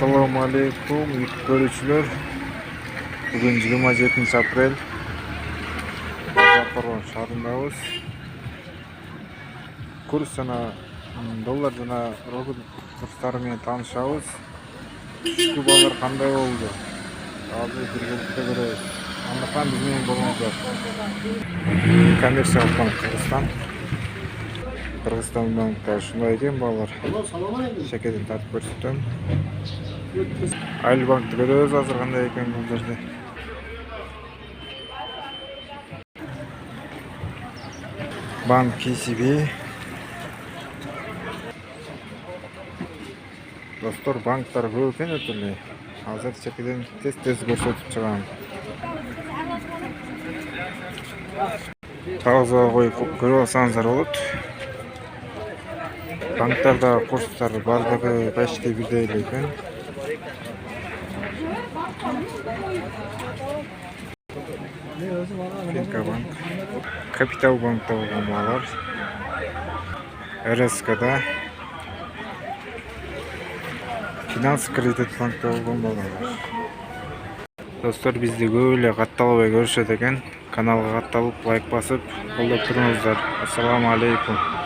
Assalamu alaikum görüşürüz. Bugün 27 aprel. Zaporoň şahrındabız. Kurs jana dollar jana rubl kurslary menen tanışabız. Şu balalar kanday boldu? Azыр birgelikte görөбүz. Andaktan biz menен bolуңуздар. Коммерциялык банк Кыргызстан. Кыргызстан банкта ушундай экен балалар. Шекеден тартып көрсөтөм. Айыл банкты көрөбүз азыр кандай экен бул жерде. Банк KCB. Достор, банктар көп экен өтүлө. Азыр чекеден тез көрсөтүп чыгам. Кагазга коюп көрүп алсаңыздар болот. Банктарда курстар бардыгы почти бирдей эле экен. Банк, Капитал банкта болгон балар. РСКда, Финанс кредит банкта болгон балар. Достор, бизди көп эле катталбай көрүшөт экен. Каналга катталып, лайк басып, колдоп туруңуздар. Ассаламу алейкум.